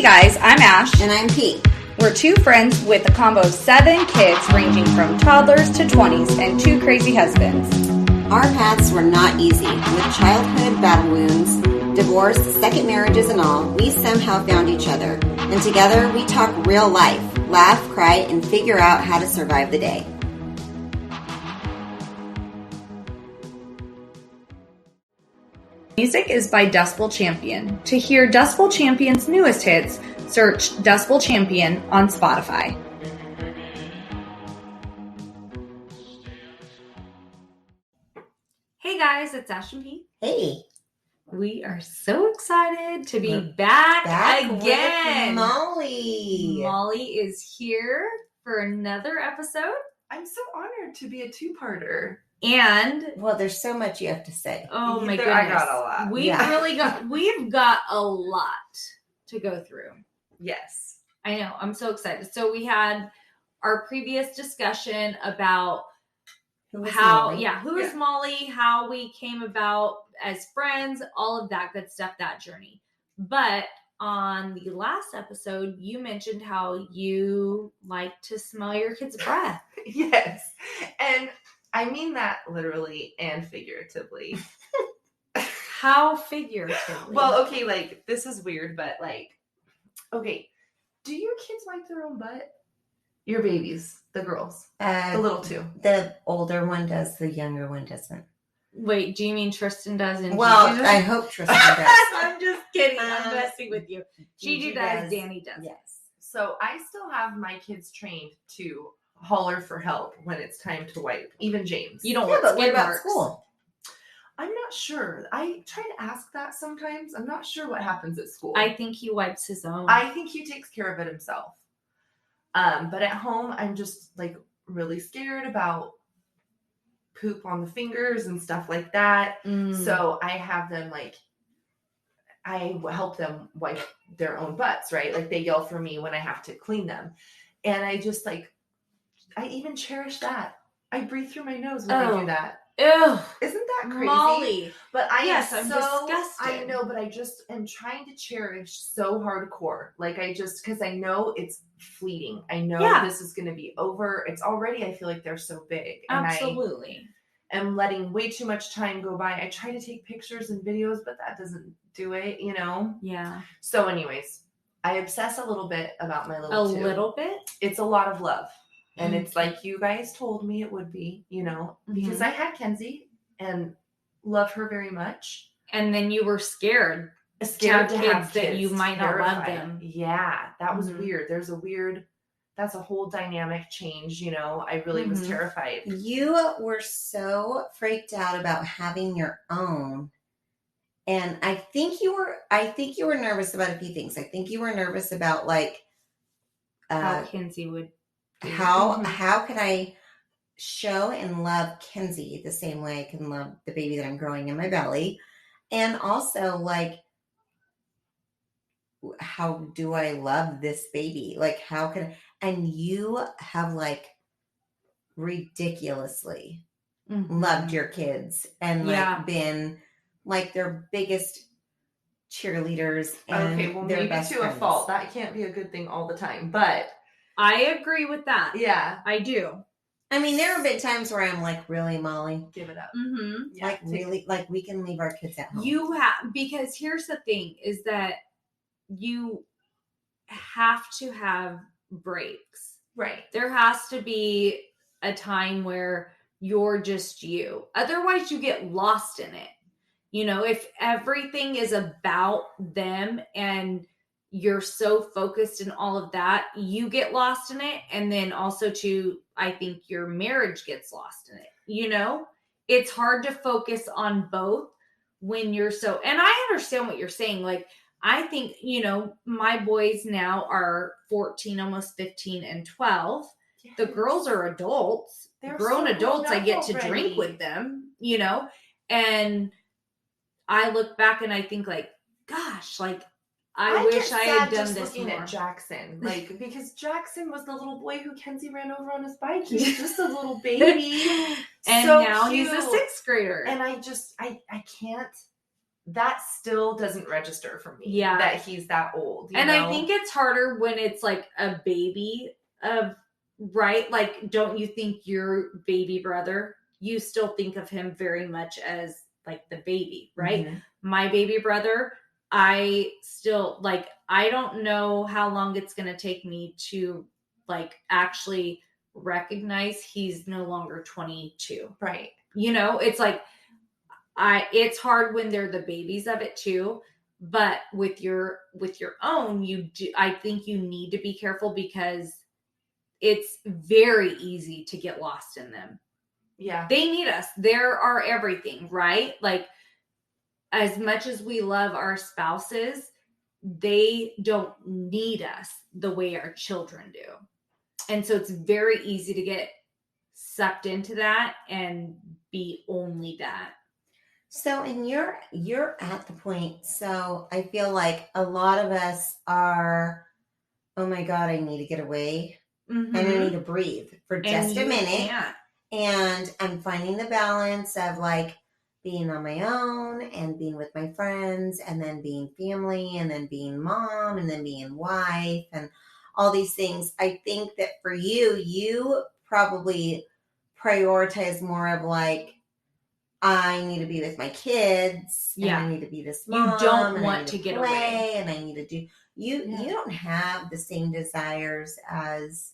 Hey guys, I'm Ash. And I'm Pete. We're two friends with a combo of 7 kids ranging from toddlers to 20s and 2 crazy husbands. Our paths were not easy. With childhood battle wounds, divorce, second marriages and all, we somehow found each other. And together we talk real life, laugh, cry, and figure out how to survive the day. Music is by Dustbowl Champion. To hear Dustbowl Champion's newest hits, search Dustbowl Champion on Spotify. Hey guys, it's Ash and Pete. Hey. We are so excited to be back again. With Molly. Molly is here for another episode. I'm so honored to be a two-parter. And well, there's so much you have to say. Oh my goodness. I got a lot. We've got a lot to go through. Yes. I know. I'm so excited. So we had our previous discussion about who is Molly, how we came about as friends, all of that good stuff, that journey. But on the last episode, you mentioned how you like to smell your kid's breath. Yes. And I mean that literally and figuratively. How figuratively? Well, okay, like, this is weird, but like, okay, do your kids like their own butt? Your babies, the girls, the little two. The older one does, the younger one doesn't. Wait, do you mean Tristan does? And well, Gigi does? I hope Tristan does. I'm just kidding. I'm messing with you. Gigi does, Danny does. Yes. So I still have my kids trained to holler for help when it's time to wipe. Even James. You don't want want what about marks. School? I'm not sure. I try to ask that sometimes. I'm not sure what happens at school. I think he wipes his own. I think he takes care of it himself. But at home, I'm just like really scared about poop on the fingers and stuff like that. So I have them I help them wipe their own butts, right? Like they yell for me when I have to clean them. And I just I even cherish that. I breathe through my nose when I do that. Ew. Isn't that crazy? Molly. But I'm disgusted. I know, but I just am trying to cherish so hardcore. Like because I know it's fleeting. I know this is going to be over. It's already, I feel like they're so big. And absolutely. I am letting way too much time go by. I try to take pictures and videos, but that doesn't do it, you know? Yeah. So anyways, I obsess a little bit about my little two. A little bit? It's a lot of love. And it's like you guys told me it would be, you know, because I had Kenzie and love her very much. And then you were scared to have kids that you might not love them. Yeah, that was weird. That's a whole dynamic change, you know. I really was terrified. You were so freaked out about having your own. And I think you were nervous about a few things. I think you were nervous about how Kenzie would how can I show and love Kenzie the same way I can love the baby that I'm growing in my belly? And also how do I love this baby? How can I, and you have ridiculously loved your kids and been their biggest cheerleaders and their maybe best to friends. A fault. That can't be a good thing all the time, but I agree with that. Yeah, I do. I mean, there have been times where I'm really, Molly, give it up. Yeah, really, we can leave our kids at home. You have, because here's the thing is that you have to have breaks. Right. There has to be a time where you're just you. Otherwise, you get lost in it. You know, if everything is about them and you're so focused in all of that, you get lost in it. And then also I think your marriage gets lost in it. You know, it's hard to focus on both when you're and I understand what you're saying. I think, you know, my boys now are 14, almost 15 and 12. Yes. The girls are adults. They're grown adults. I get to drink with them, you know, and I look back and I think gosh, I wish I had done this more. At Jackson, because Jackson was the little boy who Kenzie ran over on his bike. He was just a little baby, and so now cute. He's a 6th grader. And I can't that still doesn't register for me. Yeah. That he's that old. And I think it's harder when it's like a baby right? Like, don't you think your baby brother, you still think of him very much as like the baby, right? Mm-hmm. My baby brother, I still like, I don't know how long it's going to take me to like actually recognize he's no longer 22. Right. You know, it's like, it's hard when they're the babies of it too. But with your own, I think you need to be careful because it's very easy to get lost in them. Yeah. They need us. They're our everything, right? Like, as much as we love our spouses, they don't need us the way our children do. And so it's very easy to get sucked into that and be only that. So, and you're at the point. So I feel like a lot of us are, oh my God, I need to get away. Mm-hmm. And I need to breathe for just a minute. Can't. And I'm finding the balance of like being on my own and being with my friends and then being family and then being mom and then being wife and all these things. I think that for you probably prioritize more of like, I need to be with my kids. Yeah. And I need to be this mom. You don't want to get away. And I need to do, you don't have the same desires as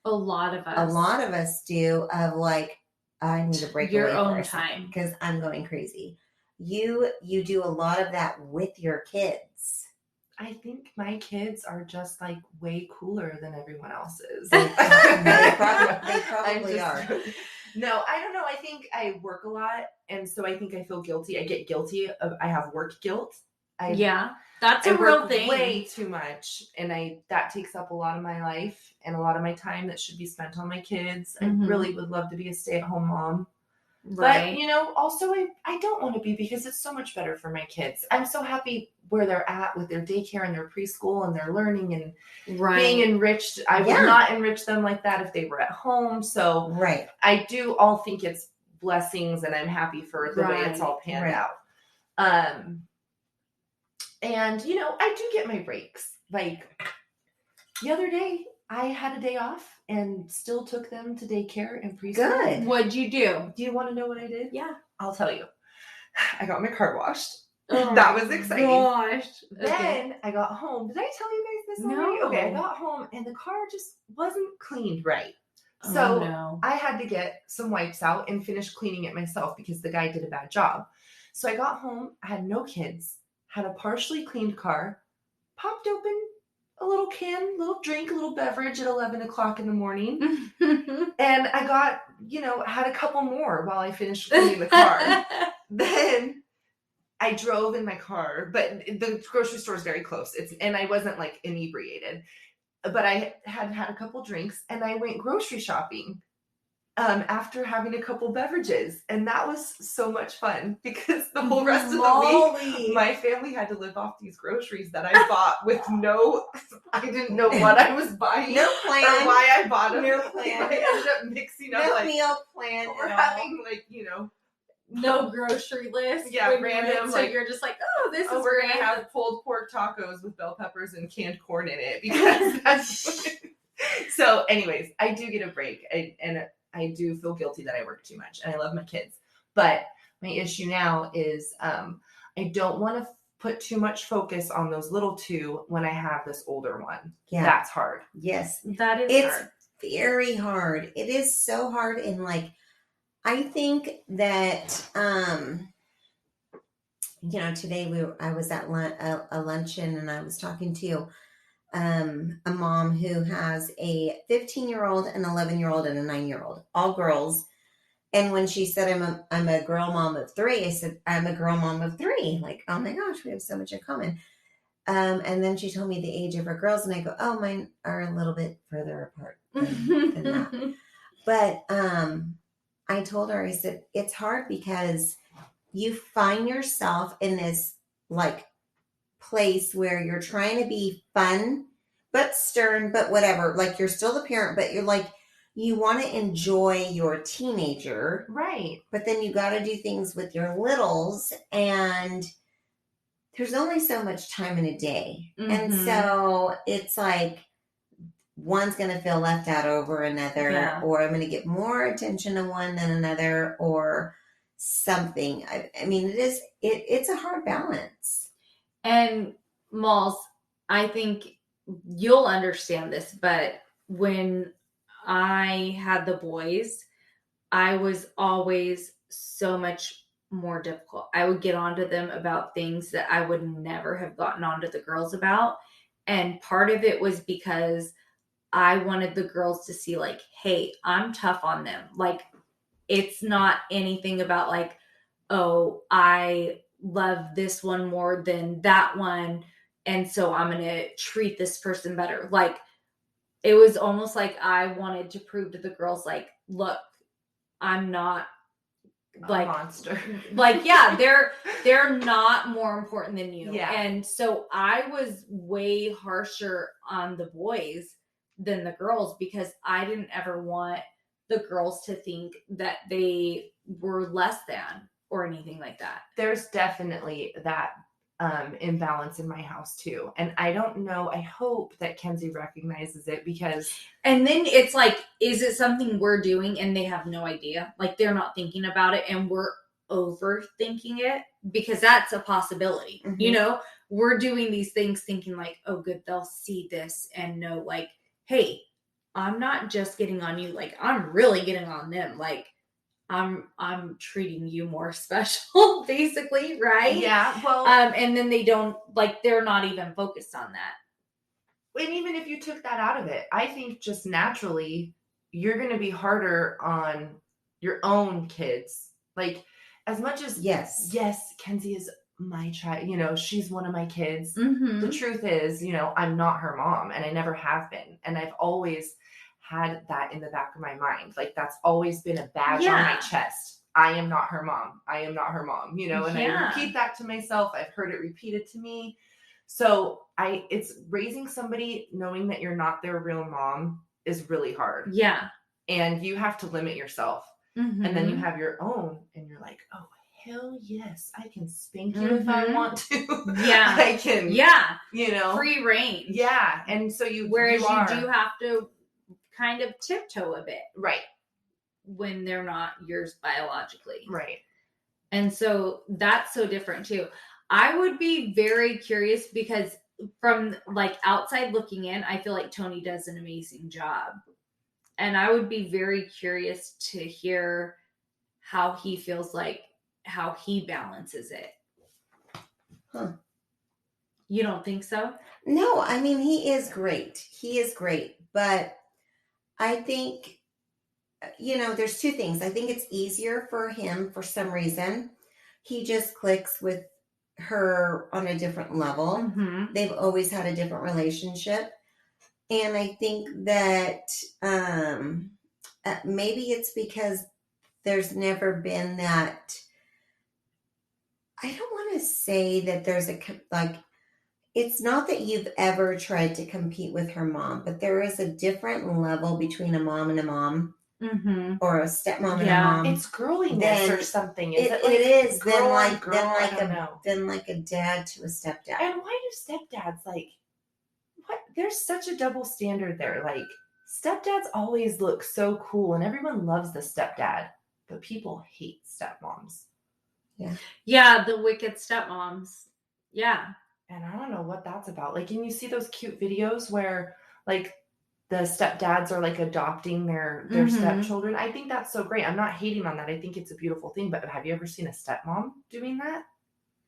a lot of us. A lot of us do of like, I need to break your away own time because I'm going crazy. You do a lot of that with your kids. I think my kids are just like way cooler than everyone else's. They probably are. No, I don't know. I think I work a lot, and so I think I feel guilty. I get guilty I have work guilt. That's a real thing. Way too much, and that takes up a lot of my life and a lot of my time that should be spent on my kids. Mm-hmm. I really would love to be a stay-at-home mom. Right. But, also I don't want to be because it's so much better for my kids. I'm so happy where they're at with their daycare and their preschool and their learning and being enriched. I would not enrich them like that if they were at home. So I do all think it's blessings and I'm happy for the way it's all panned out. And, I do get my breaks. Like the other day, I had a day off and still took them to daycare and preschool. Good. What'd you do? Do you want to know what I did? Yeah. I'll tell you. I got my car washed. Oh, that was exciting. Gosh. Then I got home. Did I tell you guys this already? No. Okay, I got home and the car just wasn't cleaned right. So I had to get some wipes out and finish cleaning it myself because the guy did a bad job. So I got home, I had no kids, had a partially cleaned car, popped open a little drink, a little beverage at 11 o'clock in the morning. And I got, had a couple more while I finished cleaning the car. Then I drove in my car, but the grocery store is very close. And I wasn't like inebriated, but I had a couple drinks and I went grocery shopping after having a couple beverages. And that was so much fun because the whole rest of the week, my family had to live off these groceries that I bought with I didn't know what I was buying. No plan. Or why I bought them. No plan. I ended up mixing up no meal plan. We're having no grocery list. Yeah, random. So you're just like, we're going to have pulled pork tacos with bell peppers and canned corn in it because that's So anyways, I do get a break and I do feel guilty that I work too much and I love my kids. But my issue now is I don't want to put too much focus on those little two when I have this older one. Yeah. That's hard. Yes. That is hard. It's very hard. It is so hard. And I think that, today I was at a luncheon and I was talking to a mom who has a 15-year-old, an 11-year-old, and a 9-year-old, all girls. And when she said, I'm a girl mom of 3, I said, I'm a girl mom of 3. Like, oh my gosh, we have so much in common. And then she told me the age of her girls and I go, oh, mine are a little bit further apart than that. But, I told her, I said, it's hard because you find yourself in this place where you're trying to be fun, but stern, but whatever. Like you're still the parent, but you're you want to enjoy your teenager. Right. But then you got to do things with your littles and there's only so much time in a day. And Mhm. so it's like one's going to feel left out over another, Yeah. or I'm going to get more attention to one than another, or something. I mean, it's a hard balance. And Malls, I think you'll understand this, but when I had the boys, I was always so much more difficult. I would get onto them about things that I would never have gotten onto the girls about. And part of it was because I wanted the girls to see, like, hey, I'm tough on them. Like, it's not anything about, like, oh, I love this one more than that one. And so I'm going to treat this person better. Like, it was almost like I wanted to prove to the girls, like, look, I'm not like a monster. Like, yeah, they're not more important than you. Yeah. And so I was way harsher on the boys than the girls because I didn't ever want the girls to think that they were less than or anything like that. There's definitely that imbalance in my house too. And I don't know, I hope that Kenzie recognizes it because. And then it's like, is it something we're doing and they have no idea? Like, they're not thinking about it and we're overthinking it, because that's a possibility. Mhm. You know, we're doing these things thinking like, oh, good, they'll see this and know, like, hey, I'm not just getting on you, like, I'm really getting on them. Like, I'm treating you more special, basically, right? Yeah, well, and then they don't, like, they're not even focused on that. And even if you took that out of it, I think just naturally you're going to be harder on your own kids. Like, as much as yes, Kenzie is my child, you know, she's one of my kids. Mm-hmm. The truth is, you know, I'm not her mom, and I never have been. And I've always had that in the back of my mind. Like, that's always been a badge on my chest. I am not her mom. I am not her mom, you know, and I repeat that to myself. I've heard it repeated to me. So it's raising somebody knowing that you're not their real mom is really hard. Yeah. And you have to limit yourself. Mm-hmm. And then you have your own and you're like, oh, hell yes, I can spank you if I want to. Yeah. I can. Yeah. You know. Free range. Yeah. And so whereas you do have to kind of tiptoe a bit. Right. When they're not yours biologically. Right. And so that's so different too. I would be very curious because from like outside looking in, I feel like Tony does an amazing job. And I would be very curious to hear how he feels, like how he balances it. Huh. You don't think so? No, I mean, he is great. He is great. But I think, you know, there's two things. I think it's easier for him for some reason. He just clicks with her on a different level. Mm-hmm. They've always had a different relationship. And I think that maybe it's because there's never been that. I don't want to say that there's it's not that you've ever tried to compete with her mom, but there is a different level between a mom and a mom. Mm-hmm. Or a stepmom and a mom. It's girliness or something. It is. Then like a dad to a stepdad. And why do stepdads what? There's such a double standard there. Like, stepdads always look so cool and everyone loves the stepdad, but people hate stepmoms. Yeah. Yeah, the wicked stepmoms. Yeah. And I don't know what that's about. Like, and you see those cute videos where like the stepdads are like adopting their stepchildren. I think that's so great. I'm not hating on that. I think it's a beautiful thing. But have you ever seen a stepmom doing that?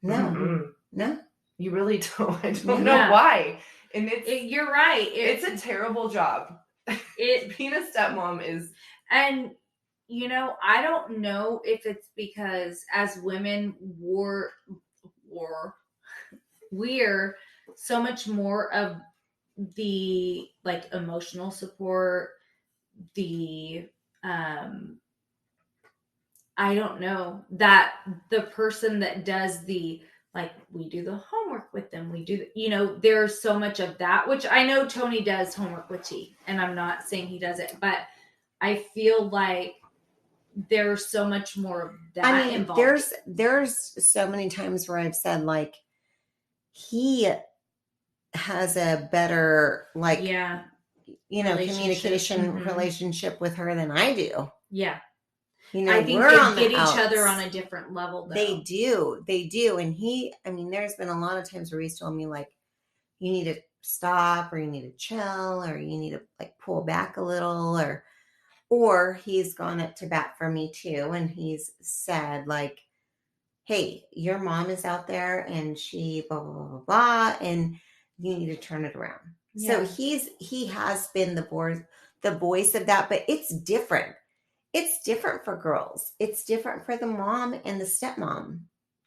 No. Mm-hmm. No. You really don't. I don't know why. And you're right. It's a terrible job. Being a stepmom is. And, you know, I don't know if it's because as women we're so much more of the like emotional support, the I don't know, that the person that does the like, we do the homework with them, we do you know, there's so much of that, which I know Tony does homework with T, and I'm not saying he doesn't, but I feel like there's so much more of that involved. There's so many times where I've said, like, he has a better, like, Yeah. communication Mhm. relationship with her than I do. Yeah. You know, I think we're they on get the each other outs. on a different level, though. They do. And there's been a lot of times where he's told me, like, you need to stop, or you need to chill, or you need to, like, pull back a little, or he's gone up to bat for me too. And he's said, like, hey, your mom is out there and she blah, blah, blah, blah, blah, and you need to turn it around. Yeah. So he has been the voice of that, but it's different. It's different for girls. It's different for the mom and the stepmom.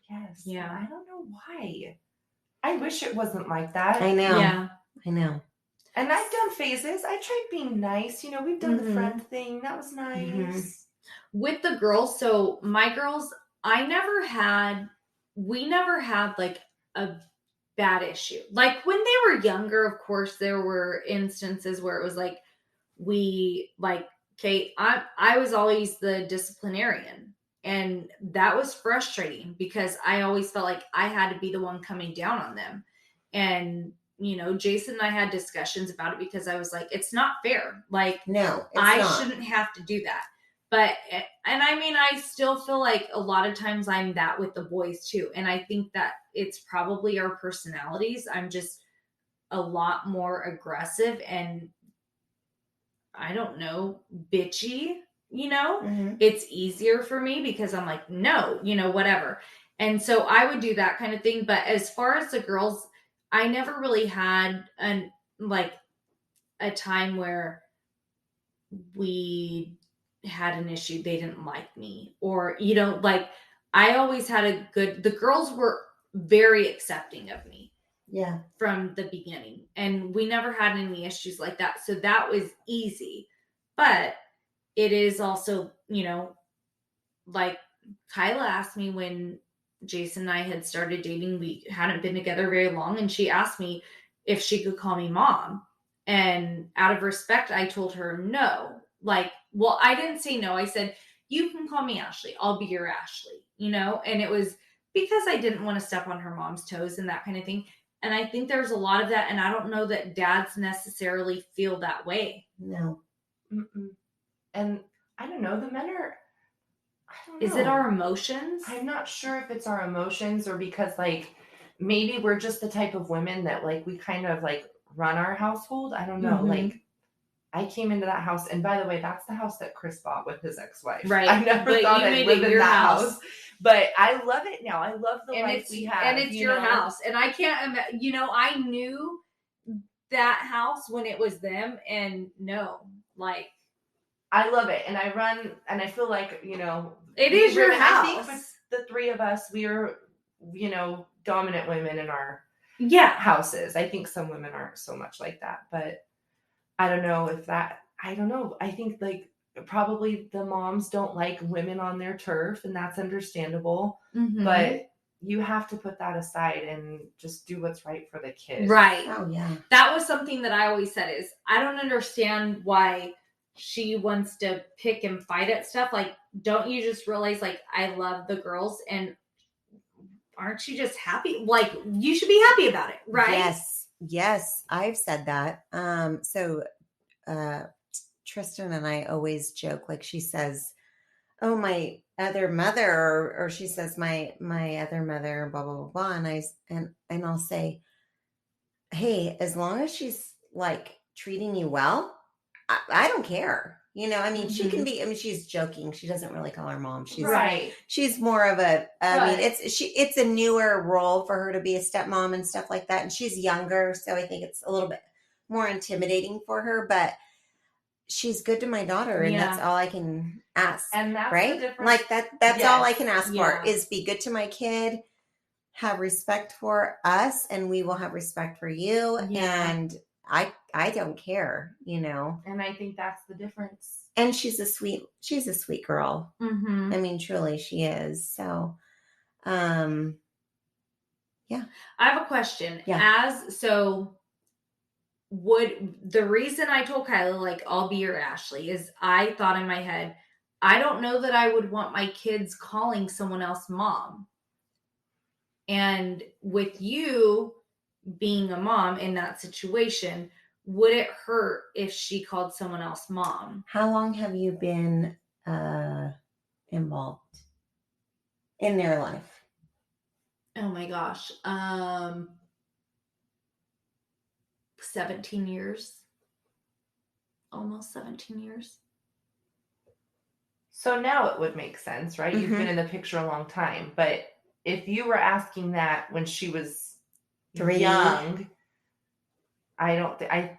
Yes. Yeah. I don't know why. I wish it wasn't like that. I know. Yeah. I know. And I've done phases. I tried being nice. You know, we've done the Mhm. friend thing. That was nice. Mhm. With the girls, so my girls, we never had like a bad issue. Like when they were younger, of course, there were instances where it was like Kate, I was always the disciplinarian. And that was frustrating because I always felt like I had to be the one coming down on them. And, Jason and I had discussions about it because I was like, it's not fair. Like, No, it's I not. shouldn't have to do that. But, and I mean, I still feel like a lot of times I'm that with the boys too. And I think that it's probably our personalities. I'm just a lot more aggressive and, I don't know, bitchy, Mhm. It's easier for me because I'm like, no, whatever. And so I would do that kind of thing. But as far as the girls, I never really had a time where we had an issue, they didn't like me, or I always had the girls were very accepting of me Yeah. from the beginning, and we never had any issues like that, so that was easy. But it is also, like Kyla asked me when Jason and I had started dating, we hadn't been together very long, and she asked me if she could call me mom. And out of respect, I told her no. Well, I didn't say no. I said, you can call me Ashley. I'll be your Ashley, And it was because I didn't want to step on her mom's toes and that kind of thing. And I think there's a lot of that. And I don't know that dads necessarily feel that way. No. Mm-mm. And I don't know, the men are, I don't know. Is it our emotions? I'm not sure if it's our emotions or because maybe we're just the type of women that we kind of run our household. I don't know. Mhm. I came into that house, and by the way, that's the house that Chris bought with his ex-wife. Right. I never thought I'd live in that house. But I love it now. I love the life we have. And it's your house. And I can't imagine, I knew that house when it was them, and I love it. And I run, and I feel like, it is your house. I think with the three of us, we are, dominant women in our houses. I think some women aren't so much like that, but I don't know if that, I don't know. I think probably the moms don't like women on their turf, and that's understandable, but you have to put that aside and just do what's right for the kids. Right. Oh, yeah. That was something that I always said is, I don't understand why she wants to pick and fight at stuff. Don't you just realize, I love the girls, and aren't you just happy? You should be happy about it, right? Yes. I've said that. So Tristan and I always joke, she says, oh, my other mother, or she says my other mother, blah, blah, blah, blah. And I'll say, hey, as long as she's treating you well, I don't care. She can be, she's joking. She doesn't really call her mom. She's right. She's more of it's a newer role for her to be a stepmom and stuff like that. And she's younger. So I think it's a little bit more intimidating for her, but she's good to my daughter, and that's all I can ask. And that's right? The difference. That's all I can ask for is be good to my kid, have respect for us, and we will have respect for you. Yeah. And I don't care, And I think that's the difference. And she's a sweet girl. Mm-hmm. Truly she is. So, yeah. I have a question. Yeah. The reason I told Kyla, I'll be your Ashley, is I thought in my head, I don't know that I would want my kids calling someone else mom. And with you being a mom in that situation, would it hurt if she called someone else mom? How long have you been involved in their life? Oh my gosh. 17 years. Almost 17 years. So now it would make sense, right? You've been in the picture a long time. But if you were asking that when she was 3, young, I don't think I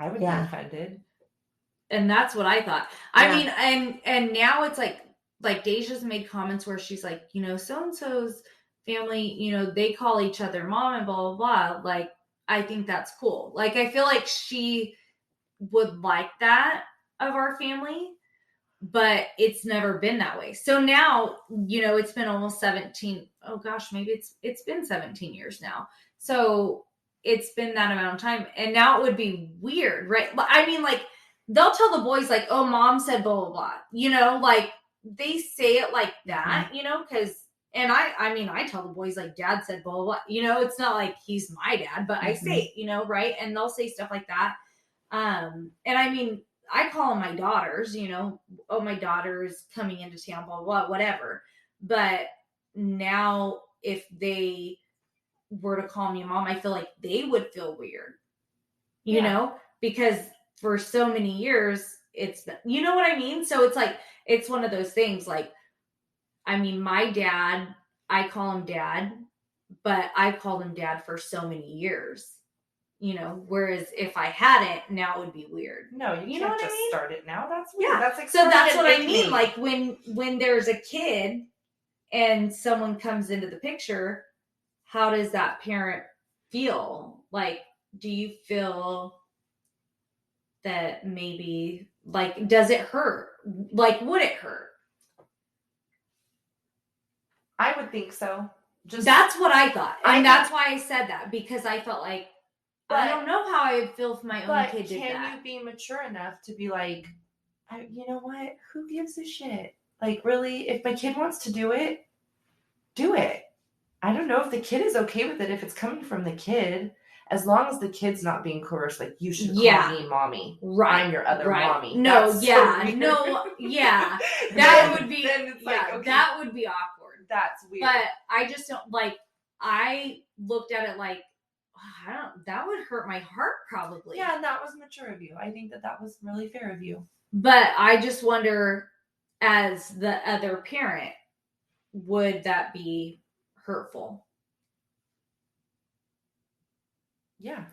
would be offended. And that's what I thought. I mean, and now it's like Deja's made comments where she's like, you know, so-and-so's family, you know, they call each other mom and blah, blah, blah. Like, I think that's cool. Like, I feel like she would like that of our family, but it's never been that way. So now, you know, it's been almost 17. Oh gosh, maybe it's been 17 years now. So it's been that amount of time. And now it would be weird, right? I mean, like, they'll tell the boys, like, oh, mom said blah, blah, blah. You know, like, they say it like that, you know, because, and I mean, I tell the boys, like, dad said blah, blah, blah. You know, it's not like he's my dad, but I say it, you know, right? And they'll say stuff like that. And I mean, I call them my daughters, you know, oh, my daughter's coming into town, blah, blah, blah, whatever. But now if they were to call me a mom, I feel like they would feel weird, you know, because for so many years, it's, you know what I mean? So it's like, it's one of those things. Like, I mean, my dad, I call him dad, but I called him dad for so many years. You know, whereas if I hadn't, now it would be weird. No, you can't just start it now. That's weird. Yeah. That's so that's what I mean. Like when there's a kid and someone comes into the picture, how does that parent feel? Like, do you feel that maybe, like, does it hurt? Like, would it hurt? I would think so. That's what I thought. And that's why I said that, because I felt like, I don't know how I would feel if my own kid did that. Can you be mature enough to be like, you know what? Who gives a shit? Like, really, if my kid wants to do it, do it. I don't know if the kid is okay with it, if it's coming from the kid, as long as the kid's not being coerced, like, you should call me mommy. Right. I'm your other mommy. No, That's yeah. so no, yeah. That would be, then it's like, okay, that would be awkward. That's weird. But I just don't, like, I looked at it like, that would hurt my heart probably. Yeah, and that was mature of you. I think that was really fair of you. But I just wonder, as the other parent, would that be hurtful? Yeah.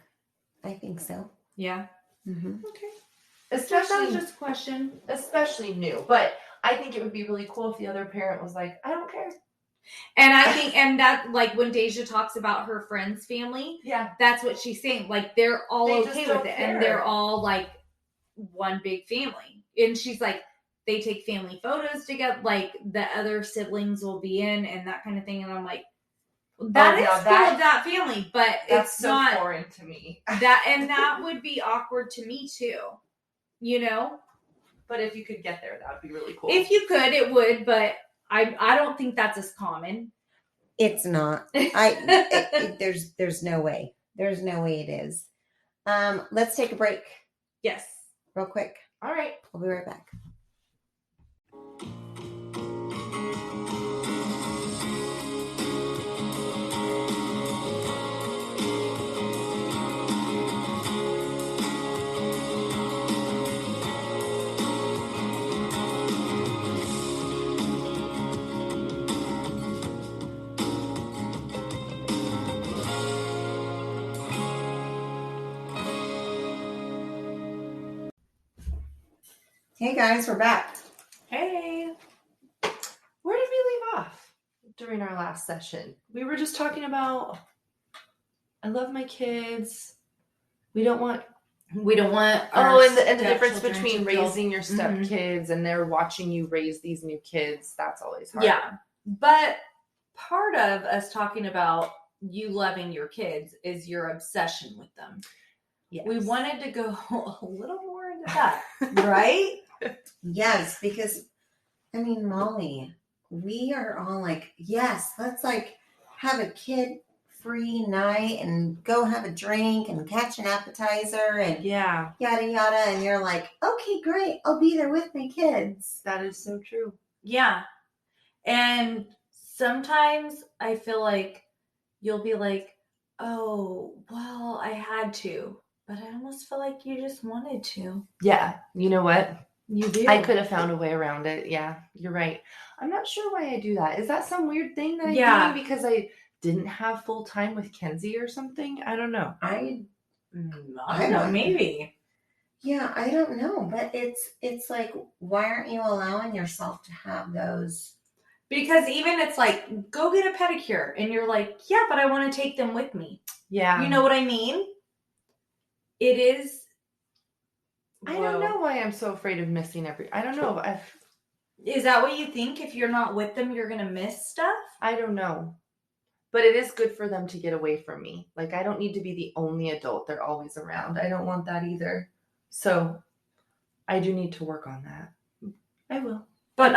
I think so. Yeah. Mm-hmm. Okay. Especially just a question. Especially new. But I think it would be really cool if the other parent was like, I don't care. And I think, and that, like, when Deja talks about her friend's family, that's what she's saying. Like, they're all okay with it. Care. And they're all, like, one big family. And she's like, they take family photos together. Like, the other siblings will be in and that kind of thing. And I'm like, that is cool of that family. But that's it's so not foreign to me. that would be awkward to me, too. You know? But if you could get there, that would be really cool. If you could, it would. But I don't think that's as common. It's not. There's no way. There's no way it is. Let's take a break. Yes. Real quick. All right. We'll be right back. Hey guys, we're back. Hey. Where did we leave off during our last session? We were just talking about, I love my kids. We don't want. And the difference between raising your stepkids and they're watching you raise these new kids. That's always hard. Yeah. But part of us talking about you loving your kids is your obsession with them. Yes. We wanted to go a little more into that, right? Yes, because, I mean, Molly, we are all like, yes, let's like have a kid-free night and go have a drink and catch an appetizer and Yeah, yada yada, and you're like, okay, great, I'll be there with my kids. that is so true. Yeah. And sometimes I feel like you'll be like, oh, well, I had to. But I almost feel like you just wanted to. Yeah, you know what? You do. I could have found a way around it. Yeah, you're right. I'm not sure why I do that. Is that some weird thing that I'm doing because I didn't have full time with Kenzie or something? I don't know. I don't know, maybe. Yeah, I don't know, but it's like, why aren't you allowing yourself to have those? Because even it's like, go get a pedicure. And you're like, yeah, but I want to take them with me. Yeah. You know what I mean? It is. I don't know why I'm so afraid of missing I don't know. Is that what you think? If you're not with them, you're going to miss stuff? I don't know. But it is good for them to get away from me. Like, I don't need to be the only adult they're always around. I don't want that either. So I do need to work on that. I will. But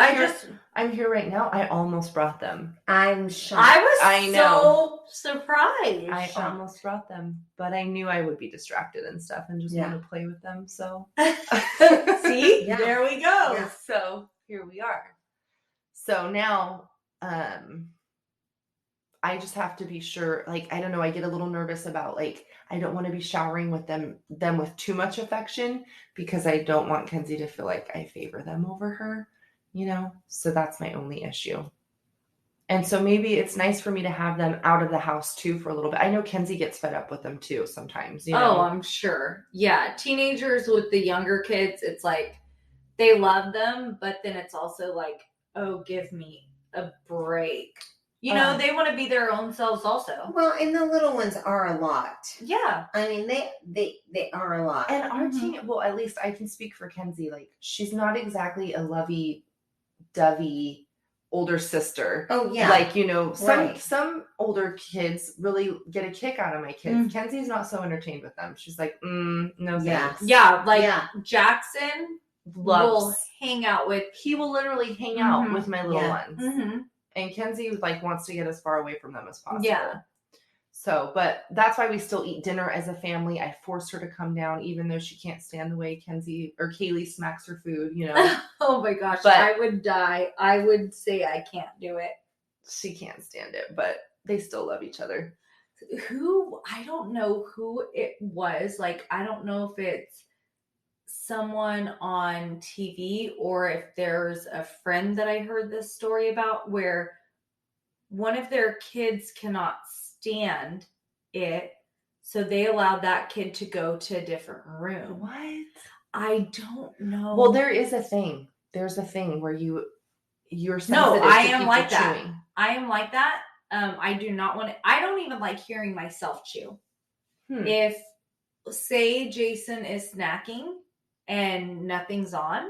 I'm here right now. I almost brought them. I'm shocked. I was so surprised. I almost brought them, but I knew I would be distracted and stuff and just want to play with them. So see, there we go. Yeah. So here we are. So now, I just have to be sure, like, I don't know, I get a little nervous about, like, I don't want to be showering with them with too much affection because I don't want Kenzie to feel like I favor them over her, you know? So that's my only issue. And so maybe it's nice for me to have them out of the house too for a little bit. I know Kenzie gets fed up with them too sometimes, you know? Oh, I'm sure. Yeah, teenagers with the younger kids, it's like, they love them, but then it's also like, oh, give me a break. You know, they want to be their own selves also. Well, and the little ones are a lot. Yeah. I mean, they are a lot. And our well, at least I can speak for Kenzie. Like, she's not exactly a lovey-dovey older sister. Oh, yeah. Like, you know, some older kids really get a kick out of my kids. Kenzie's not so entertained with them. She's like, no thanks. Yeah, like Jackson will hang out with. He will literally hang out with my little ones. Mm-hmm. And Kenzie like wants to get as far away from them as possible. Yeah. So, but that's why we still eat dinner as a family. I force her to come down, even though she can't stand the way Kenzie or Kaylee smacks her food, you know. Oh my gosh, but I would die. I would say I can't do it. She can't stand it, but they still love each other. I don't know who it was. Like, I don't know if it's someone on TV or if there's a friend that I heard this story about where one of their kids cannot stand it, so they allowed that kid to go to a different room. What? I don't know. Well, there is a thing. There's a thing where you're sensitive. No, I to am like that. Chewing. I am like that. I do not want to. I don't even like hearing myself chew. If, say, Jason is snacking and nothing's on,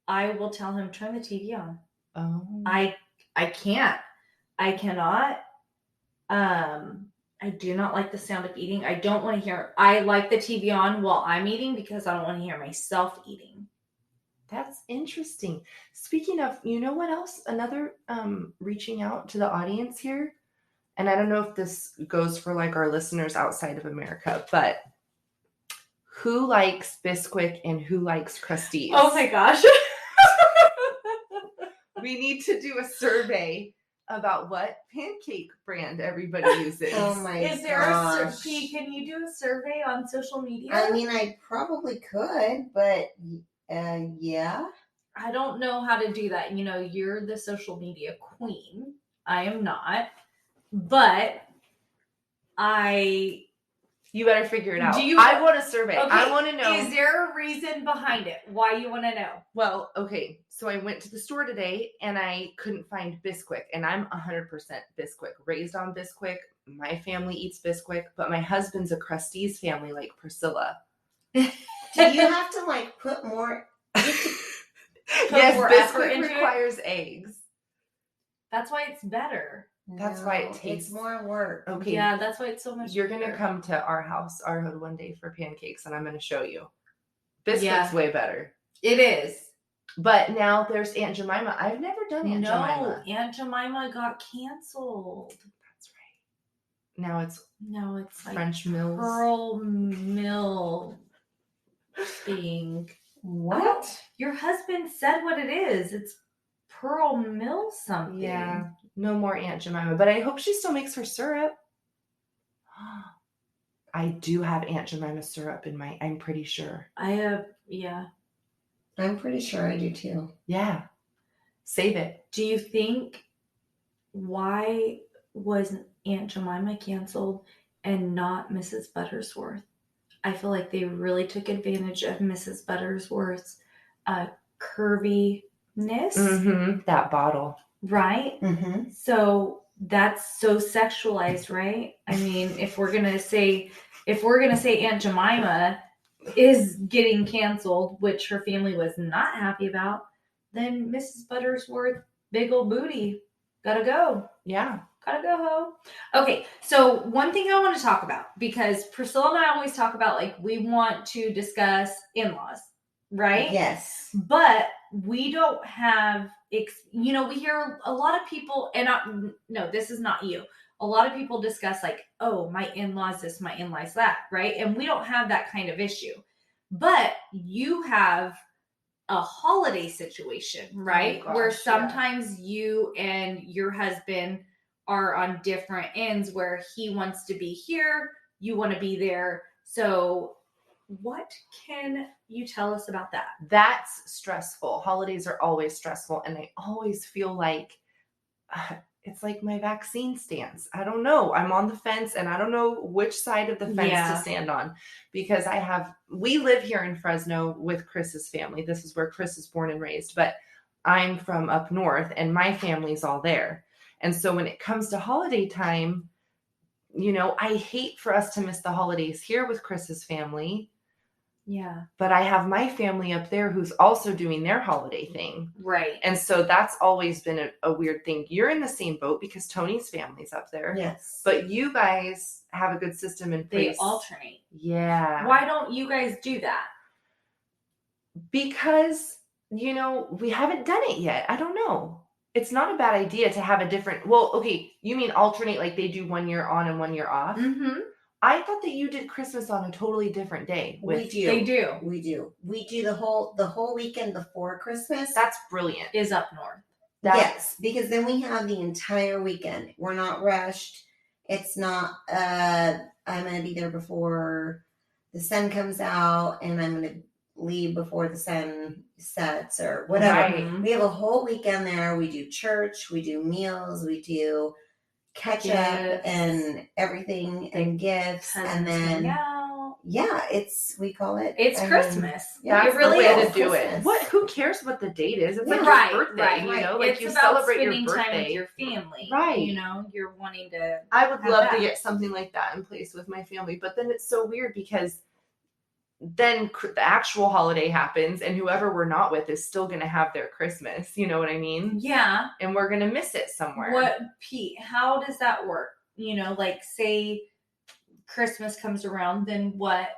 I will tell him, turn the TV on. Oh. I can't. I cannot. I do not like the sound of eating. I don't want to hear. I like the TV on while I'm eating because I don't want to hear myself eating. That's interesting. Speaking of, you know what else? Another reaching out to the audience here. And I don't know if this goes for like our listeners outside of America, but who likes Bisquick and who likes Crusties? Oh my gosh. We need to do a survey about what pancake brand everybody uses. Oh my gosh. Is there a survey? Can you do a survey on social media? I mean, I probably could, but yeah. I don't know how to do that. You know, you're the social media queen. I am not. But you better figure it out. I want a survey. Okay, I want to know. Is there a reason behind it? Why you want to know? Well, okay. So I went to the store today and I couldn't find Bisquick. And I'm 100% Bisquick. Raised on Bisquick. My family eats Bisquick. But my husband's a Crusties family like Priscilla. Do you have to like put more? Yes, Bisquick requires eggs. That's why it's better. That's why it tastes it's more work. Okay. Yeah, that's why it's so much. You're gonna come to our house, our hood one day for pancakes, and I'm gonna show you. Bisquick's way better. It is. But now there's Aunt Jemima. I've never done Aunt Jemima. No, Aunt Jemima got canceled. That's Now it's like French Mills. Pearl Mill thing. What? Your husband said what it is. It's Pearl Mill something. Yeah. No more Aunt Jemima. But I hope she still makes her syrup. I do have Aunt Jemima syrup in my, I'm pretty sure. I have, yeah. I'm pretty sure I do too. Yeah. Save it. Do you think, why was Aunt Jemima canceled and not Mrs. Buttersworth? I feel like they really took advantage of Mrs. Buttersworth's curviness. Mm-hmm. That bottle. Right? Mm-hmm. So that's so sexualized, right? I mean, if we're gonna say Aunt Jemima is getting canceled, which her family was not happy about, then Mrs. Buttersworth, big old booty, gotta go. Yeah. Gotta go ho. Okay, so one thing I want to talk about, because Priscilla and I always talk about, like, we want to discuss in-laws, right? Yes. But we don't have, we hear a lot of people, and no, this is not you. A lot of people discuss, like, oh, my in-laws this, my in-laws that, right? And we don't have that kind of issue. But you have a holiday situation, right? Oh, gosh, where sometimes you and your husband are on different ends, where he wants to be here, you want to be there. So what can you tell us about that? That's stressful. Holidays are always stressful. And I always feel like it's like my vaccine stance. I don't know. I'm on the fence and I don't know which side of the fence to stand on, because we live here in Fresno with Chris's family. This is where Chris is born and raised, but I'm from up north and my family's all there. And so when it comes to holiday time, I hate for us to miss the holidays here with Chris's family. Yeah. But I have my family up there who's also doing their holiday thing. Right. And so that's always been a weird thing. You're in the same boat because Tony's family's up there. Yes. But you guys have a good system in place. They alternate. Yeah. Why don't you guys do that? Because, we haven't done it yet. I don't know. It's not a bad idea to have a different, well, okay, you mean alternate, like they do 1 year on and 1 year off? Mm-hmm. I thought that you did Christmas on a totally different day. We do. They do. We do. We do the whole weekend before Christmas. That's brilliant. Is up north. Yes, because then we have the entire weekend. We're not rushed. It's not, I'm going to be there before the sun comes out and I'm going to leave before the sun sets or whatever. Right. We have a whole weekend there. We do church, we do meals, we do catch up and everything and gifts. And then, we call it. It's Christmas. That's it really the way is to do Christmas. it. Who cares what the date is? It's like Right, your birthday, right. Like it's you about celebrate your spending time with birthday. your family. Right. You're wanting to. I would have love that. to get something like that in place with my family, but then it's so weird because then the actual holiday happens and whoever we're not with is still going to have their Christmas. You know what I mean? Yeah. And we're going to miss it somewhere. What, Pete, how does that work? Like say Christmas comes around, then what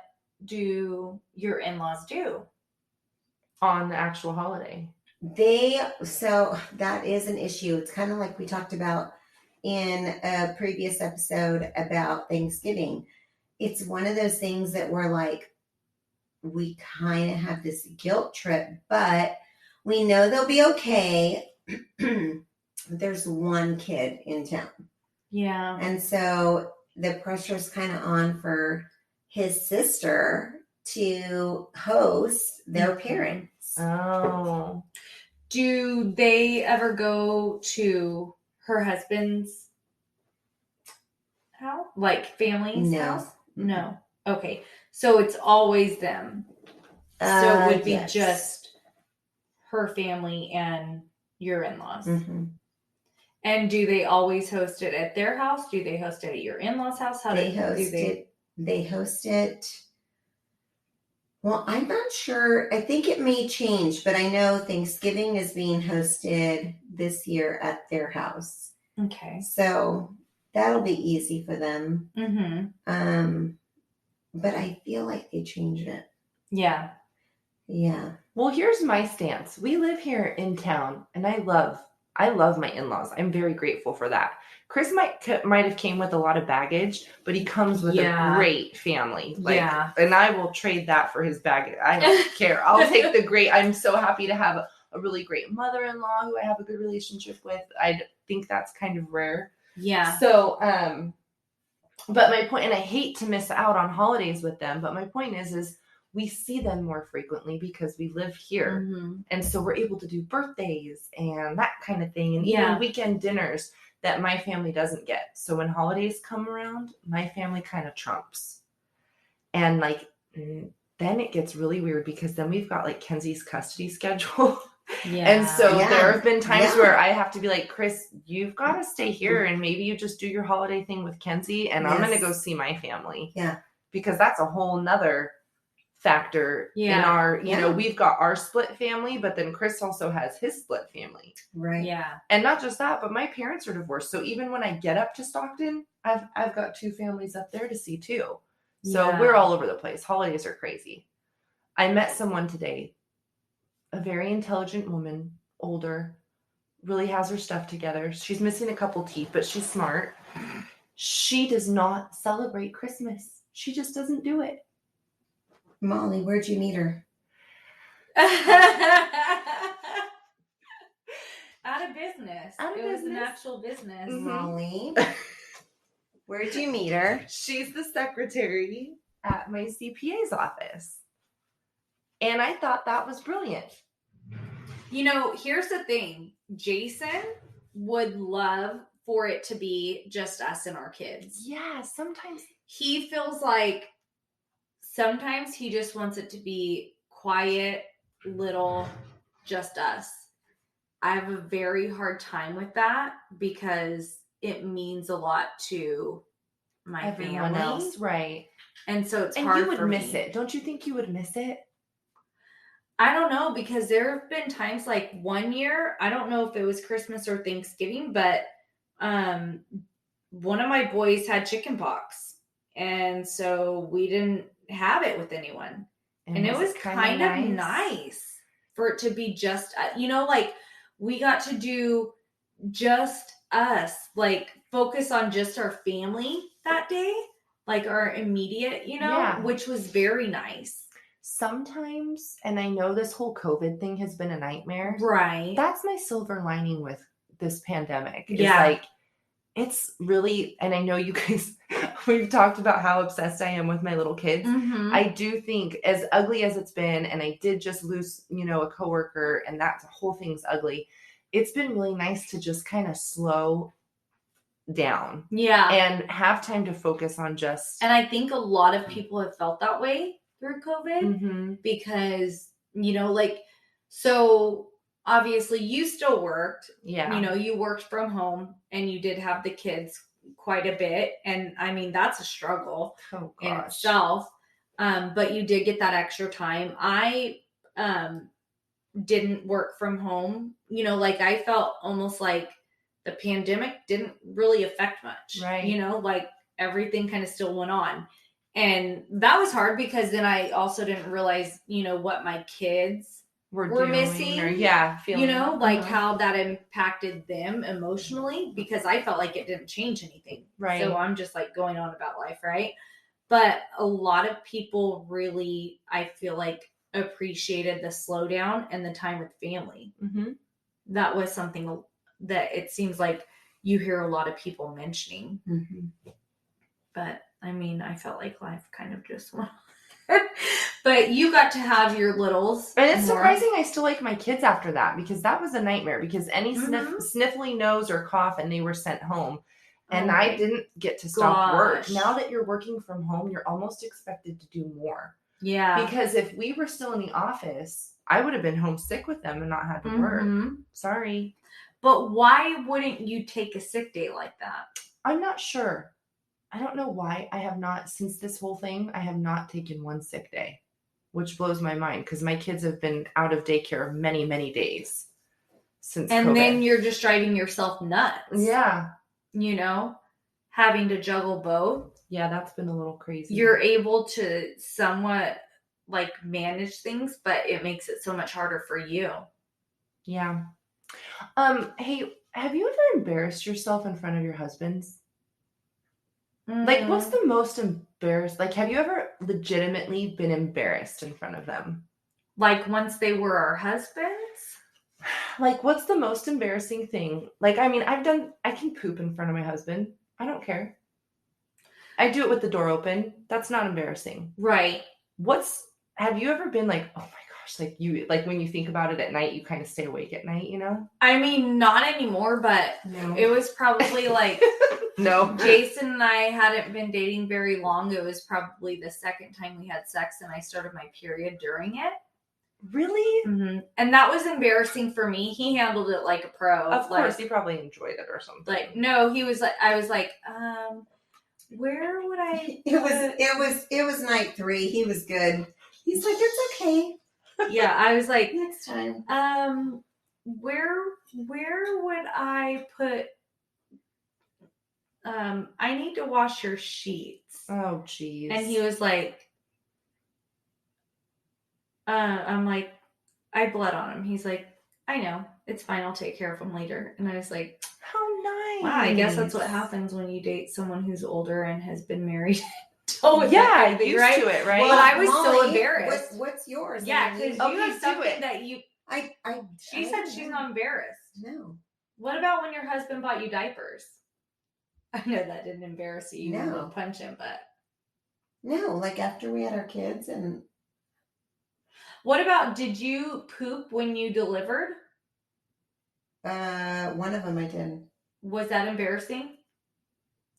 do your in-laws do? On the actual holiday. So that is an issue. It's kind of like we talked about in a previous episode about Thanksgiving. It's one of those things that we're like, we kind of have this guilt trip, but we know they'll be okay. There's one kid in town. Yeah. And so the pressure's kind of on for his sister to host their parents. Oh. Do they ever go to her husband's house? Like family's house? No. Okay. So it's always them. So it would be just her family and your in-laws. Mm-hmm. And do they always host it at their house? Do they host it at your in-laws' house? How They host it. Well, I'm not sure. I think it may change, but I know Thanksgiving is being hosted this year at their house. Okay. So that'll be easy for them. Mm-hmm. But I feel like they changed it. Yeah. Yeah. Well, here's my stance. We live here in town and I love I love my in-laws. I'm very grateful for that. Chris might have came with a lot of baggage, but he comes with a great family. And I will trade that for his baggage. I don't care. I'll take the great. I'm so happy to have a really great mother-in-law who I have a good relationship with. I think that's kind of rare. Yeah. So, but my point, and I hate to miss out on holidays with them, but my point is we see them more frequently because we live here. Mm-hmm. And so we're able to do birthdays and that kind of thing. And even weekend dinners that my family doesn't get. So when holidays come around, my family kind of trumps. And like, then it gets really weird because then we've got like Kenzie's custody schedule. Yeah. And so there have been times where I have to be like, Chris, you've got to stay here and maybe you just do your holiday thing with Kenzie and I'm going to go see my family. Yeah. Because that's a whole nother factor in our, you know, we've got our split family, but then Chris also has his split family. Right. Yeah. And not just that, but my parents are divorced. So even when I get up to Stockton, I've got two families up there to see too. So we're all over the place. Holidays are crazy. I met someone today, a very intelligent woman, older, really has her stuff together. She's missing a couple teeth, but she's smart. She does not celebrate Christmas. She just doesn't do it. Molly, where'd you meet her? Out of business. It was an actual business. Mm-hmm. Molly, where'd you meet her? She's the secretary at my CPA's office. And I thought that was brilliant. You know, here's the thing. Jason would love for it to be just us and our kids. Yeah, sometimes he feels like sometimes he just wants it to be quiet, little, just us. I have a very hard time with that because it means a lot to my everyone family. Else, right? And so it's hard for me. And you would miss it. Don't you think you would miss it? I don't know, because there have been times like one year, I don't know if it was Christmas or Thanksgiving, but one of my boys had chicken pox. And so we didn't have it with anyone. And it was kind of nice for it to be just, you know, like we got to do just us, like focus on just our family that day, like our immediate, you know, which was very nice. Sometimes, and I know this whole COVID thing has been a nightmare. Right. That's my silver lining with this pandemic. It's like, it's really, and I know you guys, we've talked about how obsessed I am with my little kids. Mm-hmm. I do think, as ugly as it's been, and I did just lose, you know, a coworker, and that whole thing's ugly. It's been really nice to just kind of slow down. Yeah. And have time to focus on just. And I think a lot of people have felt that way through COVID because, you know, like, so obviously you still worked. Yeah. You know, you worked from home and you did have the kids quite a bit. And I mean, that's a struggle in itself. But you did get that extra time. I didn't work from home. You know, like I felt almost like the pandemic didn't really affect much. Right. You know, like everything kind of still went on. And that was hard because then I also didn't realize, you know, what my kids were missing. Or, feeling, you know, like how that impacted them emotionally, because I felt like it didn't change anything. Right. So I'm just like going on about life, right? But a lot of people really, I feel like, appreciated the slowdown and the time with family. Mm-hmm. That was something that it seems like you hear a lot of people mentioning. Mm-hmm. But I mean, I felt like life kind of just went. But you got to have your littles. And it's surprising I still like my kids after that, because that was a nightmare, because any sniffly nose or cough and they were sent home. And I didn't get to stop work. Now that you're working from home, you're almost expected to do more. Yeah. Because if we were still in the office, I would have been homesick with them and not had to work. Sorry. But why wouldn't you take a sick day like that? I'm not sure. I don't know why I have not, since this whole thing, I have not taken one sick day, which blows my mind because my kids have been out of daycare many, many days since And COVID. then you're just driving yourself nuts. Yeah. You know, having to juggle both. Yeah, that's been a little crazy. You're able to somewhat like manage things, but it makes it so much harder for you. Yeah. Hey, have you ever embarrassed yourself in front of your husbands? Like, what's the most embarrassed? Like, have you ever legitimately been embarrassed in front of them? Like once they were our husbands? Like, what's the most embarrassing thing? Like, I mean, I can poop in front of my husband. I don't care. I do it with the door open. That's not embarrassing. Right. Have you ever been like, oh my gosh, like when you think about it at night, you kind of stay awake at night, you know? I mean, not anymore, but No. it was probably like No. Jason and I hadn't been dating very long. It was probably the second time we had sex, and I started my period during it. Really? Mm-hmm. And that was embarrassing for me. He handled it like a pro. Of course, he probably enjoyed it or something. Like, no, he was like, I was like, where would I? It was night 3. He was good. He's like, it's okay. Yeah, I was like, Next time. where would I put? I need to wash your sheets. Oh, jeez. And he was like, I'm like, I bled on him. He's like, I know, it's fine. I'll take care of him later. And I was like, how nice. Wow, I guess that's what happens when you date someone who's older and has been married. Used to it, right? Well, I was Molly, so embarrassed. What's yours? Yeah, because you have something that you. She said she's not embarrassed. No. What about when your husband bought you diapers? I know that didn't embarrass you. You didn't punch him, but no, like after we had our kids. And what about, did you poop when you delivered? One of them I did. Was that embarrassing?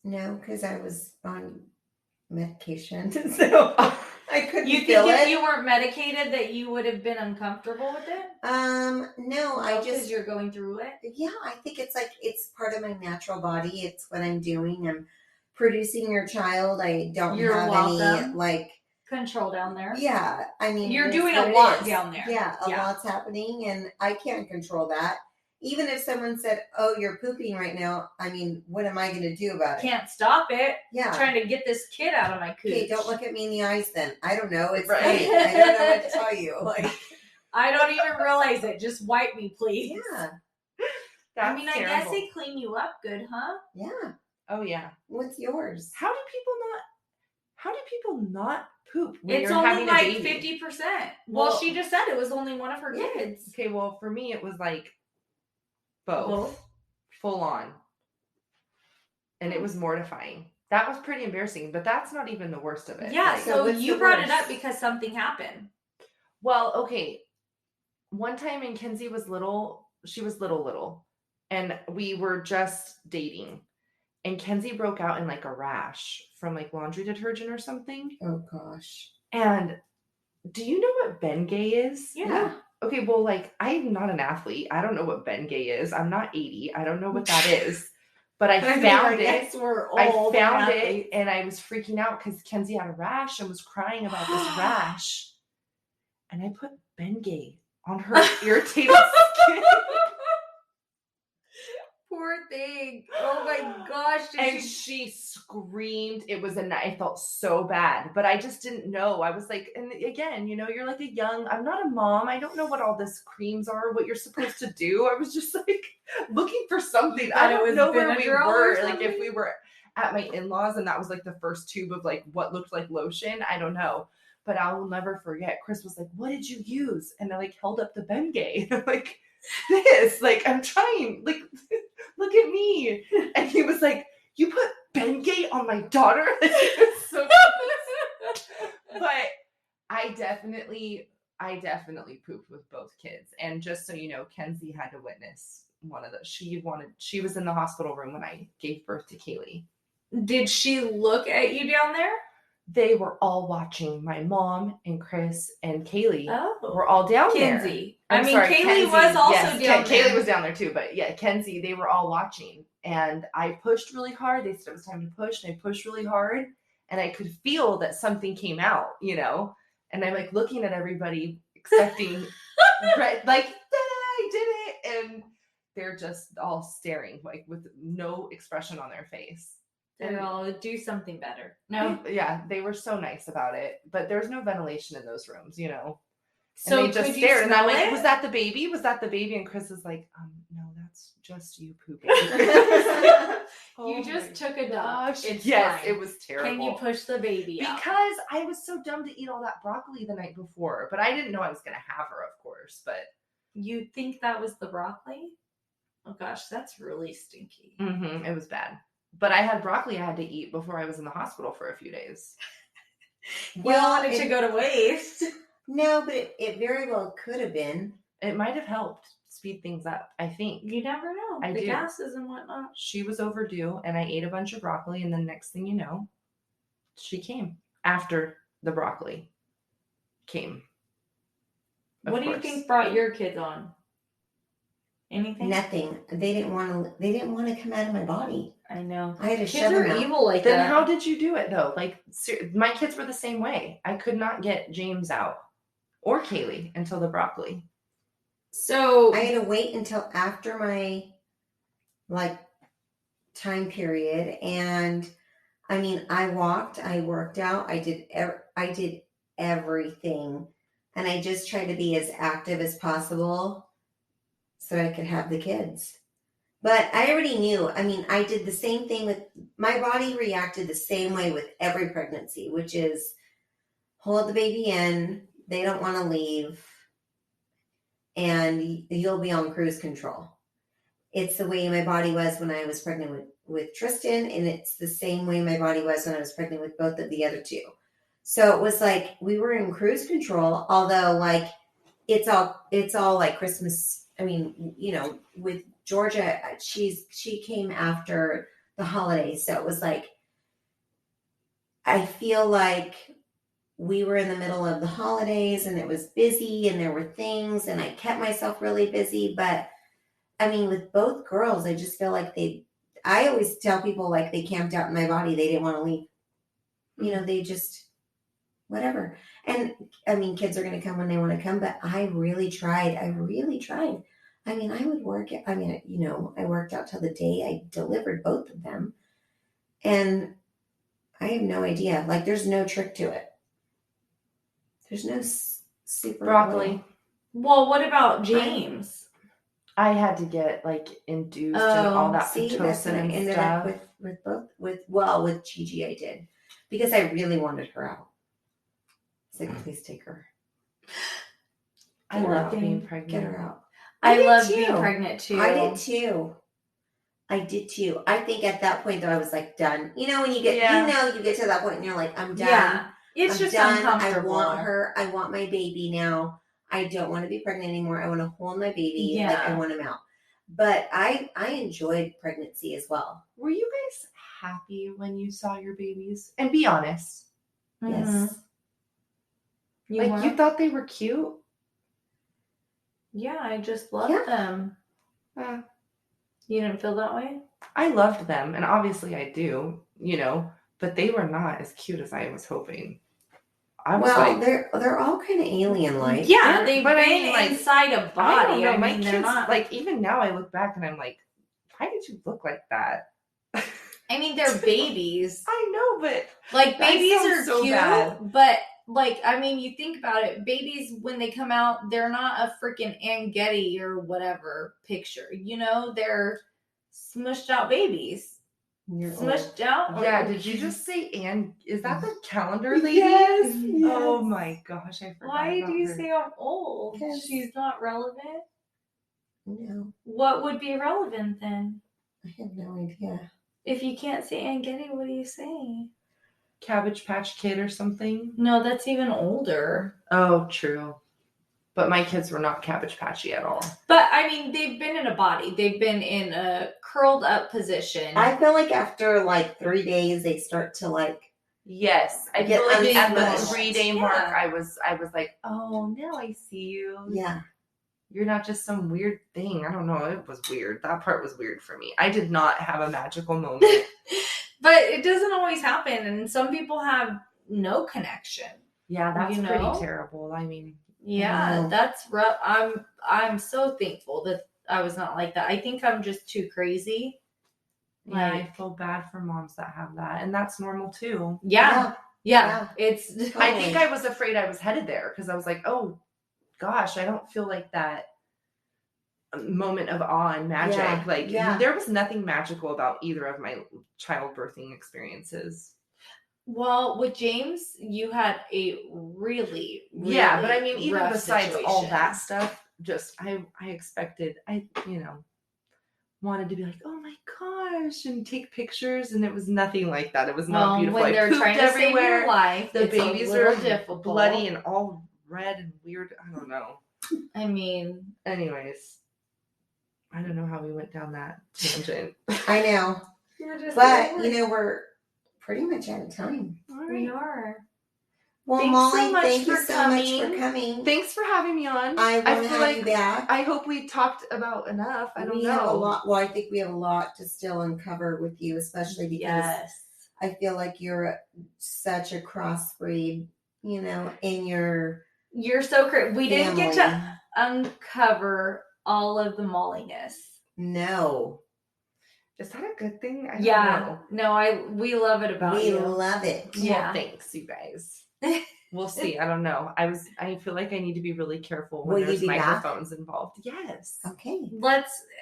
No, because I was on medication, so I couldn't You feel think if it. you weren't medicated that you would have been uncomfortable with it? No, I just, you're going through it. Yeah, I think it's like, it's part of my natural body. It's what I'm doing. I'm producing your child. I don't have any like control down there. Yeah, I mean, you're doing a lot down there. Yeah, a lot's happening, and I can't control that. Even if someone said, "Oh, you're pooping right now," I mean, what am I going to do about it? Can't stop it. Yeah, I'm trying to get this kid out of my cooch. Okay, don't look at me in the eyes. Then I don't know. It's funny. I don't know what to tell you. Like, I don't even realize it. Just wipe me, please. Yeah. I mean, terrible. I guess they clean you up good, huh? Yeah. Oh yeah. What's yours? How do people not poop when it's you're only having like a baby? 50%. Well, she just said it was only one of her kids. Okay, well, for me it was like both. Full on. And it was mortifying. That was pretty embarrassing, but that's not even the worst of it. Yeah, like, so you brought it up because something happened. Well, okay. One time when Kenzie was little, she was little, and we were just dating. And Kenzie broke out in like a rash from like laundry detergent or something. Oh gosh. And do you know what Bengay is? Yeah. Okay, well, like, I'm not an athlete. I don't know what Bengay is. I'm not 80. I don't know what that is. But I found it. I found it, and I was freaking out because Kenzie had a rash and was crying about this rash. And I put Bengay on her irritated skin. Poor thing. Oh my gosh. And she screamed. It was I felt so bad, but I just didn't know. I was like, and again, you know, you're like I'm not a mom. I don't know what all this creams are, what you're supposed to do. I was just like looking for something. I don't know where we were. Like if we were at my in-laws and that was like the first tube of like what looked like lotion. I don't know. But I'll never forget. Chris was like, "What did you use?" And I like held up the Bengay. And I'm like, this, like, I'm trying, like, look at me. And he was like, "You put Bengay on my daughter?" Like, it was so but I definitely pooped with both kids. And just so you know, Kenzie had to witness one of those. She was in the hospital room when I gave birth to Kaylee. Did she look at you down there? They were all watching. My mom and Chris and Kaylee were all down there. Kenzie. Kaylee was also down there. Kaylee was down there too, but yeah, Kenzie, they were all watching. And I pushed really hard. They said it was time to push, and I pushed really hard. And I could feel that something came out, you know? And I'm like looking at everybody, expecting, like, I did it. And they're just all staring, like with no expression on their face. They'll do something better. No. Yeah, they were so nice about it. But there's no ventilation in those rooms, you know. So and they just could you stared, and I'm smell like, it? "Was that the baby? Was that the baby?" And Chris is like, "No, that's just you pooping." You just took a dump. gosh. It's Yes, fine. it was terrible. Can you push the baby out? Because I was so dumb to eat all that broccoli the night before, but I didn't know I was gonna have her, of course. But You think that was the broccoli? Oh gosh, that's really stinky. it was bad. But I had broccoli I had to eat before I was in the hospital for a few days. You don't want it to go to waste. No, but it very well could have been. It might have helped speed things up, I think. You never know. I The do. gases and whatnot. She was overdue, and I ate a bunch of broccoli, and then next thing you know, she came after the broccoli came. Of What do you course. think brought your kids on? Anything? Nothing. They didn't want to come out of my body. I know. I had to Kids shove them are out. evil like Then that. how did you do it though? Like my kids were the same way. I could not get James out or Kaylee until the broccoli. So I had to wait until after my time period, and I mean, I walked, I worked out, I did everything, and I just tried to be as active as possible so I could have the kids. But I already knew. I mean, I did the same thing with my body, reacted the same way with every pregnancy, which is hold the baby in. They don't want to leave, and you'll be on cruise control. It's the way my body was when I was pregnant with Tristan, and it's the same way my body was when I was pregnant with both of the other two. So it was like we were in cruise control, although like it's all like Christmas. I mean, with Georgia, she came after the holidays, so it was like I feel like we were in the middle of the holidays and it was busy and there were things and I kept myself really busy. But I mean, with both girls, I just feel like I always tell people like they camped out in my body. They didn't want to leave. They just, whatever. And I mean, kids are going to come when they want to come, but I really tried. I mean, I would work. I worked out till the day I delivered both of them. And I have no idea. Like, there's no trick to it. There's no super broccoli. oil. well, what about James? I had to get like induced and all that See, that's Pitocin what I and ended stuff. up with Gigi I did. Because I really wanted her out. It's like, please take her. I Get her love out. being pregnant. Get her out. I did love too. being pregnant too. I did too. I think at that point though, I was like done. When you get, you get to that point and you're like, I'm done. Yeah, it's I'm just done. uncomfortable. I want her. I want my baby now. I don't want to be pregnant anymore. I want to hold my baby. Yeah. Like I want him out. But I enjoyed pregnancy as well. Were you guys happy when you saw your babies? And be honest. Yes. You You thought they were cute? Yeah, I just loved them. You didn't feel that way? I loved them, and obviously I do, but they were not as cute as I was hoping. I was they're all kind of alien-like. Yeah, they've but I been mean, like, inside a I body. don't know. I My mean, kids, they're not like, even now I look back and I'm like, why did you look like that? I mean, they're babies. I know, but Like, that babies sounds are so cute, bad. but like, I mean, you think about it, babies, when they come out, they're not a freaking Ann Getty or whatever picture, they're smushed out babies. Smushed out? yeah, did you just say Anne? Is that the calendar lady? Yes. Oh my gosh, I forgot. Why about do you her. say I'm old? Yes. She's not relevant? No, What would be relevant then? I have no idea. If you can't say Ann Getty, what do you say? Cabbage Patch Kid or something? No, that's even older. Oh, true. But my kids were not Cabbage Patchy at all. But I mean, they've been in a body. They've been in a curled up position. I feel like after like 3 days, they start to like. Yes, I Get feel like at the unsmushed. 3-day Yeah. mark, I was like, oh, now I see you. Yeah. You're not just some weird thing. I don't know. It was weird. That part was weird for me. I did not have a magical moment. But it doesn't always happen, and some people have no connection. Yeah, that's You pretty know? terrible. I mean, Yeah, Wow. that's rough. I'm so thankful that I was not like that. I think I'm just too crazy. yeah, I Like, feel bad for moms that have that, and that's normal too. yeah. Yeah. It's I think I was afraid I was headed there because I was like, oh, gosh, I don't feel like that moment of awe and magic. Yeah, Like yeah. there was nothing magical about either of my childbirthing experiences. Well, with James, you had a really, Yeah, but I mean, even rough besides all that situation. stuff, just I expected, wanted to be like, oh my gosh, and take pictures, and it was nothing like that. It was not beautiful. When I they're pooped trying to save everywhere. your life, The it's babies a little are difficult. bloody and all red and weird. I don't know. I mean, anyways, I don't know how we went down that tangent. I know. But, we're pretty much out of time. All we right. are. Well, Thanks Molly, so much thank you for so much coming. for coming. Thanks for having me on. I want to feel have you back. I hope we talked about enough. I don't We know. have a lot. Well, I think we have a lot to still uncover with you, especially because Yes. I feel like you're such a crossbreed, in your You're so great. We didn't get family. to uncover all of the Molliness. No. Is that a good thing? I don't Yeah. know. No, we love it about We you. love it. Yeah. Well, thanks, you guys. We'll see. I don't know. I feel like I need to be really careful when Will you there's be back? microphones involved. Yes. Okay.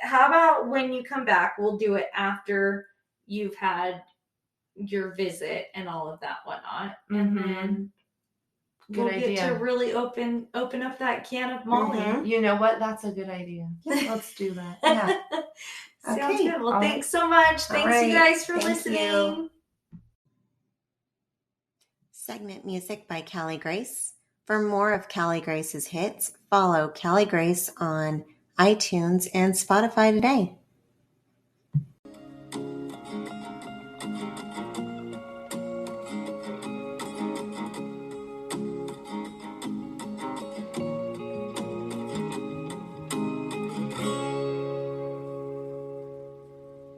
How about when you come back, we'll do it after you've had your visit and all of that whatnot. And then Good we'll idea. get to really open up that can of Molly. Mhm. You know what? That's a good idea. Yeah. Let's do that. Yeah. Sounds Okay. good. Well, All thanks so much. All Thanks you right. guys for Thank listening. you. Segment music by Callie Grace. For more of Callie Grace's hits, follow Callie Grace on iTunes and Spotify today.